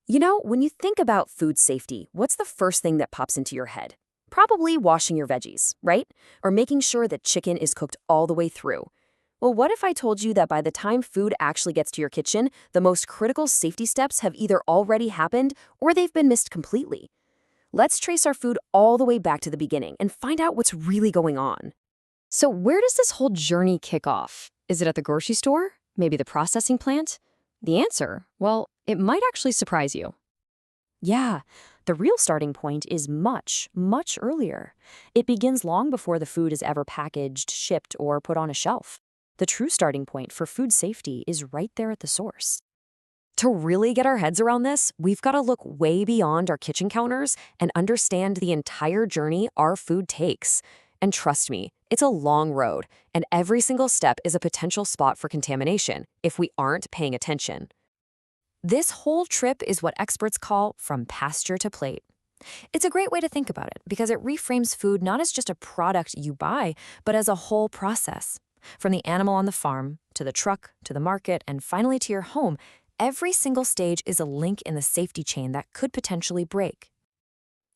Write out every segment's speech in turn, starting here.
When you think about food safety, what's the first thing that pops into your head? Probably washing your veggies, right? Or making sure that chicken is cooked all the way through. Well, what if I told you that by the time food actually gets to your kitchen, the most critical safety steps have either already happened or they've been missed completely? Let's trace our food all the way back to the beginning and find out what's really going on. So, where does this whole journey kick off? Is it at the grocery store? Maybe the processing plant? The answer, well, it might actually surprise you. Yeah, the real starting point is much, much earlier. It begins long before the food is ever packaged, shipped, or put on a shelf. The true starting point for food safety is right there at the source. To really get our heads around this, we've got to look way beyond our kitchen counters and understand the entire journey our food takes. And trust me, it's a long road, and every single step is a potential spot for contamination if we aren't paying attention. This whole trip is what experts call from pasture to plate. It's a great way to think about it because it reframes food not as just a product you buy, but as a whole process. From the animal on the farm, to the truck, to the market, and finally to your home, every single stage is a link in the safety chain that could potentially break.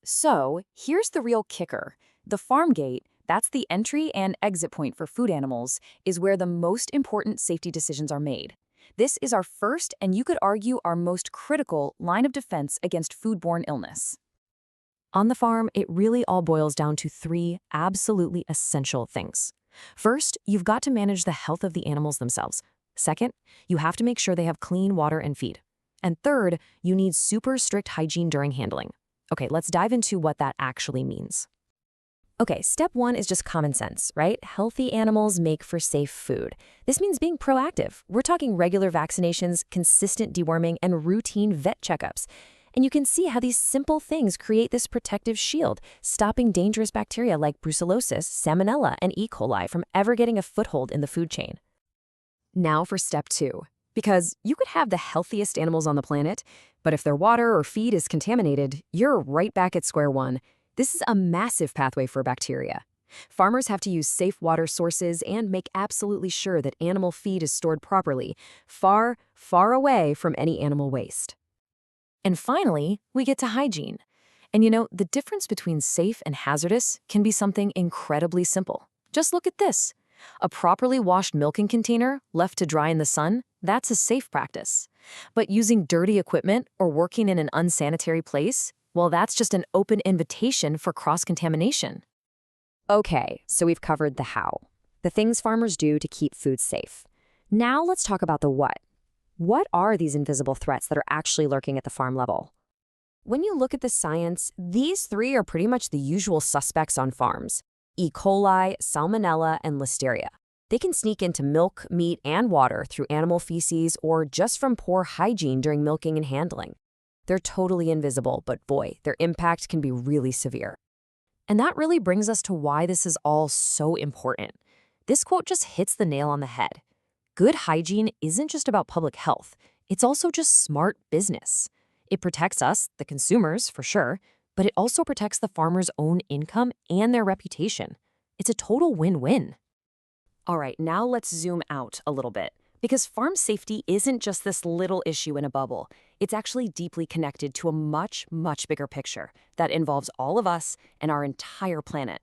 So, here's the real kicker. The farm gate, that's the entry and exit point for food animals, is where the most important safety decisions are made. This is our first, and you could argue our most critical, line of defense against foodborne illness. On the farm, it really all boils down to three absolutely essential things. First, you've got to manage the health of the animals themselves. Second, you have to make sure they have clean water and feed. And third, you need super strict hygiene during handling. Okay, let's dive into what that actually means. Okay, step one is just common sense, right? Healthy animals make for safe food. This means being proactive. We're talking regular vaccinations, consistent deworming, and routine vet checkups. And you can see how these simple things create this protective shield, stopping dangerous bacteria like brucellosis, salmonella, and E. coli from ever getting a foothold in the food chain. Now for step two. Because you could have the healthiest animals on the planet, but if their water or feed is contaminated, you're right back at square one. This is a massive pathway for bacteria. Farmers have to use safe water sources and make absolutely sure that animal feed is stored properly, far, far away from any animal waste. And finally, we get to hygiene. And the difference between safe and hazardous can be something incredibly simple. Just look at this. A properly washed milking container left to dry in the sun, that's a safe practice. But using dirty equipment or working in an unsanitary place, well, that's just an open invitation for cross-contamination. Okay, so we've covered the how, the things farmers do to keep food safe. Now let's talk about the what. What are these invisible threats that are actually lurking at the farm level? When you look at the science, these three are pretty much the usual suspects on farms: E. coli, salmonella, and listeria. They can sneak into milk, meat, and water through animal feces or just from poor hygiene during milking and handling. They're totally invisible, but boy, their impact can be really severe. And that really brings us to why this is all so important. This quote just hits the nail on the head. Good hygiene isn't just about public health. It's also just smart business. It protects us, the consumers, for sure, but it also protects the farmer's own income and their reputation. It's a total win-win. All right, now let's zoom out a little bit. Because farm safety isn't just this little issue in a bubble. It's actually deeply connected to a much, much bigger picture that involves all of us and our entire planet.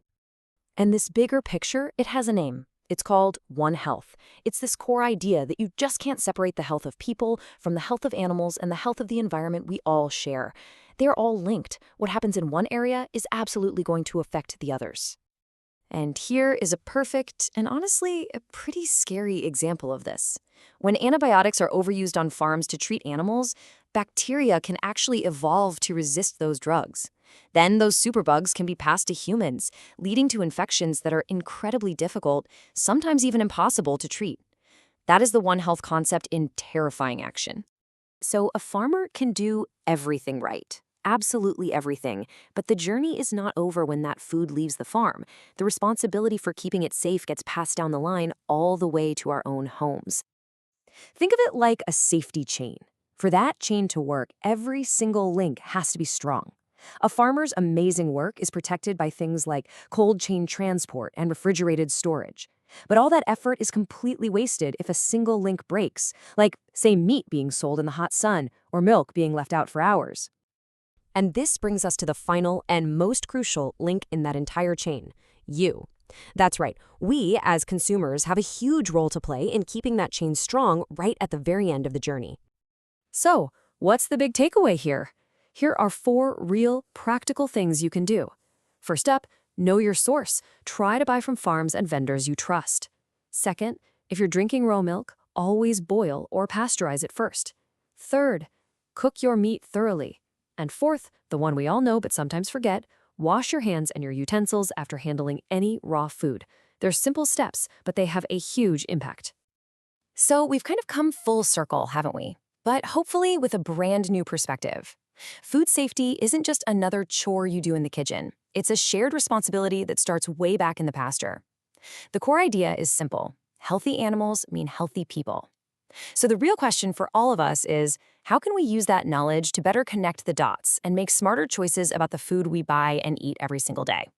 And this bigger picture, it has a name. It's called One Health. It's this core idea that you just can't separate the health of people from the health of animals and the health of the environment we all share. They're all linked. What happens in one area is absolutely going to affect the others. And here is a perfect and honestly a pretty scary example of this. When antibiotics are overused on farms to treat animals, bacteria can actually evolve to resist those drugs. Then those superbugs can be passed to humans, leading to infections that are incredibly difficult, sometimes even impossible to treat. That is the One Health concept in terrifying action. So a farmer can do everything right. Absolutely everything. But the journey is not over when that food leaves the farm. The responsibility for keeping it safe gets passed down the line all the way to our own homes. Think of it like a safety chain. For that chain to work, every single link has to be strong. A farmer's amazing work is protected by things like cold chain transport and refrigerated storage. But all that effort is completely wasted if a single link breaks, like, say, meat being sold in the hot sun or milk being left out for hours. And this brings us to the final and most crucial link in that entire chain: you. That's right, we as consumers have a huge role to play in keeping that chain strong right at the very end of the journey. So, what's the big takeaway here? Here are 4 real, practical things you can do. First up, know your source. Try to buy from farms and vendors you trust. Second, if you're drinking raw milk, always boil or pasteurize it first. Third, cook your meat thoroughly. And fourth, the one we all know but sometimes forget, wash your hands and your utensils after handling any raw food. They're simple steps, but they have a huge impact. So we've kind of come full circle, haven't we? But hopefully with a brand new perspective. Food safety isn't just another chore you do in the kitchen. It's a shared responsibility that starts way back in the pasture. The core idea is simple. Healthy animals mean healthy people. So the real question for all of us is, how can we use that knowledge to better connect the dots and make smarter choices about the food we buy and eat every single day?